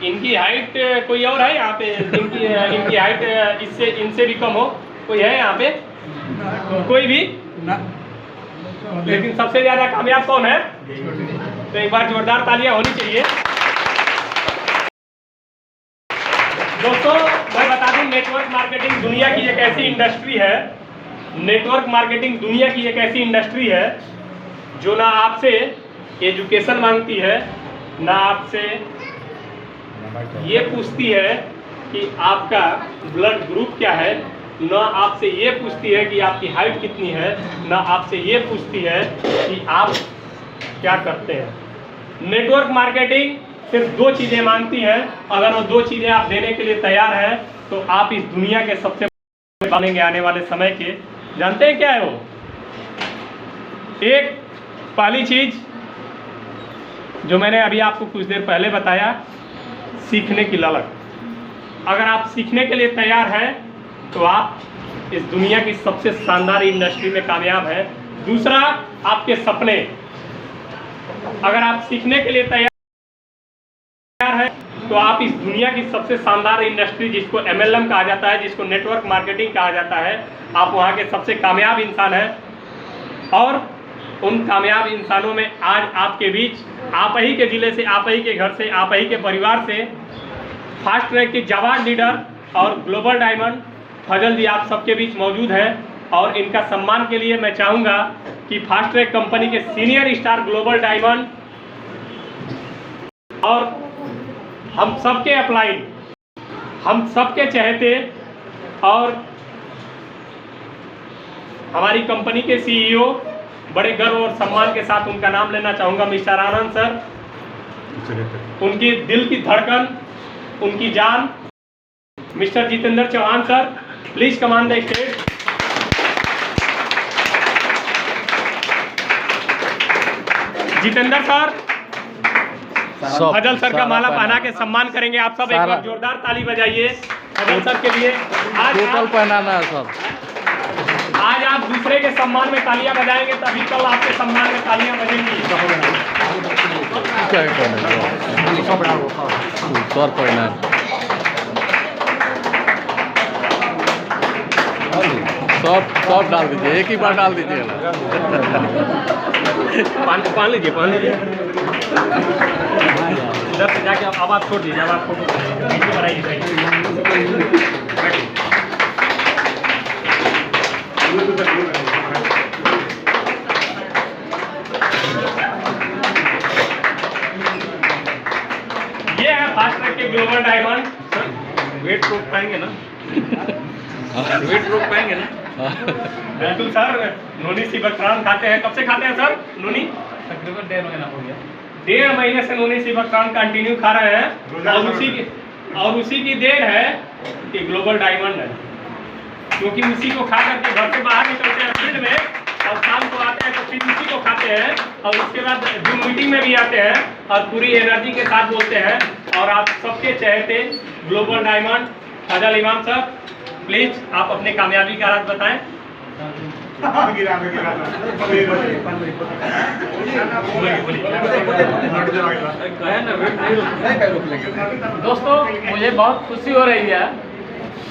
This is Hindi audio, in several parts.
इनकी हाइट कोई और है यहाँ पे? इनकी हाइट इससे इनसे भी कम हो कोई है यहाँ पे? कोई भी ना। लेकिन सबसे ज्यादा कामयाब कौन है? तो एक बार जोरदार तालियां होनी चाहिए। दोस्तों मैं बता दूं, नेटवर्क मार्केटिंग दुनिया की एक ऐसी इंडस्ट्री है, नेटवर्क मार्केटिंग दुनिया की एक ऐसी इंडस्ट्री है जो ना आपसे एजुकेशन मांगती है, ना आपसे ये पूछती है कि आपका ब्लड ग्रुप क्या है, ना आपसे ये पूछती है कि आपकी हाइट कितनी है, ना आपसे ये पूछती है कि आप क्या करते हैं। नेटवर्क मार्केटिंग सिर्फ दो चीज़ें मांगती है। अगर वो दो चीज़ें आप देने के लिए तैयार हैं तो आप इस दुनिया के सबसे बनेंगे आने वाले समय के। जानते हैं क्या है वो? एक पहली चीज़ जो मैंने अभी आपको कुछ देर पहले बताया, सीखने की ललक। अगर आप सीखने के लिए तैयार हैं तो आप इस दुनिया की सबसे शानदार इंडस्ट्री में कामयाब हैं। दूसरा, आपके सपने। अगर आप सीखने के लिए तैयार हैं तो आप इस दुनिया की सबसे शानदार इंडस्ट्री, जिसको MLM कहा जाता है, जिसको नेटवर्क मार्केटिंग कहा जाता है, आप वहाँ के सबसे कामयाब इंसान हैं। और उन कामयाब इंसानों में आज आपके बीच, आप ही के ज़िले से, आप ही के घर से, आप ही के परिवार से फास्ट ट्रैक के जाबाज लीडर और ग्लोबल डायमंड फजल जी आप सबके बीच मौजूद हैं। और इनका सम्मान के लिए मैं चाहूँगा कि फास्ट ट्रैक कंपनी के सीनियर स्टार ग्लोबल डायमंड और हम सबके अपलाइन, हम सबके चहेते और हमारी कंपनी के CEO, बड़े गर्व और सम्मान के साथ उनका नाम लेना चाहूँगा, मिस्टर आनंद सर। उनकी दिल की धड़कन, उनकी जान, mister Jitendra Chauhan sir, please come on the stage. Jitendra sir Fazal sir का माला पहना के सम्मान करेंगे आप सब। एक बार जोरदार ताली बजाइए फजल सर के लिए। आज पहनाना है सब। आज आप दूसरे के सम्मान में तालियां बजाएंगे तभी कल आपके सम्मान में तालियां बजेंगी। सब डाल दीजिए, एक ही बार डाल दीजिए। पान लीजिए, पान लीजिए। इधर से जाके आप आवाज़ छोड़ दीजिए, आवाज़ फोटो बनाइए। ये है फास्ट ट्रैक के ग्लोबल डायमंड। वेट रोक पाएंगे ना? वेट रोक पाएंगे ना? बिल्कुल सर। नूनी सी बकरान खाते हैं। कब से खाते हैं सर नूनी? तकरीबन 1.5 महीना हो गया। 1.5 महीने से नूनी सी बकरान कंटिन्यू खा रहे हैं। और उसी की देर है कि ग्लोबल डायमंड है, क्योंकि उसी को खा करके घर से बाहर निकलते हैं फील्ड में और शाम को आते हैं तो फिर उसी को खाते हैं और उसके बाद जूम मीटिंग में भी आते हैं और पूरी एनर्जी के साथ बोलते हैं। और आप सबके चहेते ग्लोबल डायमंड फजल इमाम सर, प्लीज आप अपने कामयाबी का राज बताएं। दोस्तों मुझे बहुत खुशी हो रही है।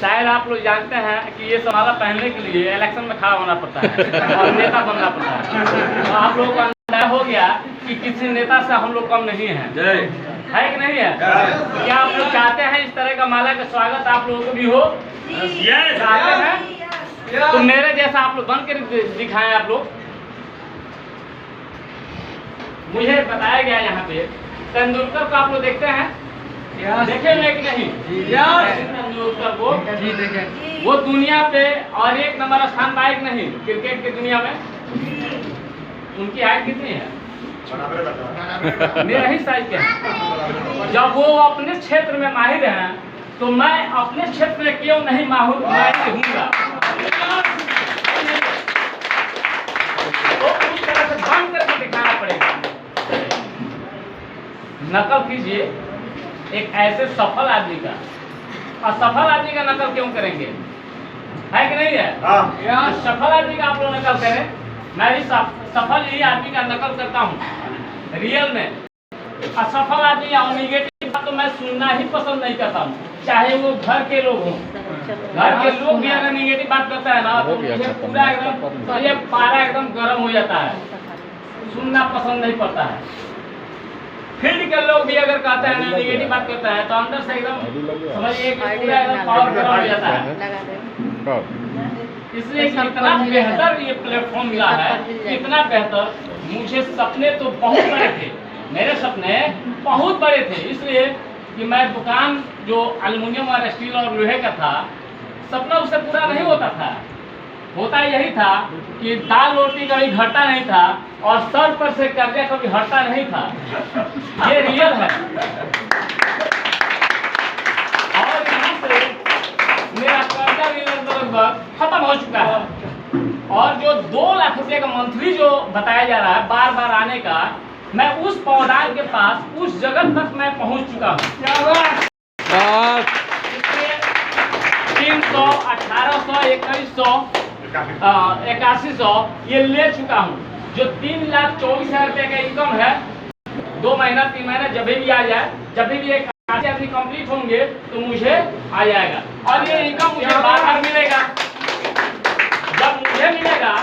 शायद आप लोग जानते हैं कि ये समाला पहनने के लिए इलेक्शन में खड़ा होना पड़ता है और नेता बनना पड़ता है। तो आप लोगों को अंदाजा हो गया कि किसी नेता से हम लोग कम नहीं हैं, है कि नहीं है? क्या आप लोग चाहते हैं इस तरह का माला का स्वागत आप लोगों को भी हो? चाहते हैं तो मेरे जैसा आप लोग बन कर दिखाएं। आप लोग, मुझे बताया गया यहाँ पे तेंदुलकर को आप लोग देखते हैं, देखे हुए कि नहीं? तेंदुलकर को वो दुनिया पे और एक नंबर स्थान पाए कि नहीं क्रिकेट की दुनिया में? उनकी हाइट कितनी है? मेरा ही साइज क्या है। जब वो अपने क्षेत्र में माहिर हैं तो मैं अपने क्षेत्र में क्यों नहीं माहिर हूँगा? तो उस तरह से बन करके दिखाना पड़ेगा। नकल कीजिए एक ऐसे सफल आदमी का, असफल आदमी का नकल क्यों करेंगे? है कि नहीं है? तो सफल आदमी का आप लोग नकल करें। मैं भी सफल ही आदमी का नकल करता हूँ। रियल में असफल आदमी और निगेटिव बात तो मैं सुनना ही पसंद नहीं करता हूँ, चाहे वो घर के लोग हों। घर के लोग भी अगर निगेटिव बात करता है ना तो मुझे पूरा एकदम तो ये पारा एकदम गर्म हो जाता है, सुनना पसंद नहीं पड़ता है। फील्ड के लोग भी अगर कहते हैं ना निगेटिव बात करता है तो अंदर से एकदम समझिए कि पूरा एकदम पावर गर्म हो जाता है। इसलिए कि इतना बेहतर ये प्लेटफॉर्म मिला है, इतना बेहतर। मुझे सपने तो बहुत बड़े थे, मेरे सपने बहुत बड़े थे, इसलिए कि मैं दुकान जो एल्युमिनियम और स्टील और लोहे का था, सपना उससे पूरा नहीं होता था। होता यही था कि दाल रोटी कभी घटता नहीं था और सर पर से कर्जा कभी हटता नहीं था। ये रियल है। और यहाँ से मेरा कर्जा भी लगभग खत्म हो चुका है। और जो 2 लाख रुपये का मंथली जो बताया जा रहा है बार बार आने का, मैं उस पौधान के पास उस जगत तक मैं पहुंच चुका हूँ। क्या हुआ? 300, 1800, 2100, 8100 ये ले चुका हूँ। जो 3,24,000 रुपये का इनकम है, 2 महीना 3 महीना जब भी आ जाए, जब भी एक आदमी कंप्लीट होंगे तो मुझे आ जाएगा। और ये इनकम मुझे बार बार मिलेगा। जब मुझे मिलेगा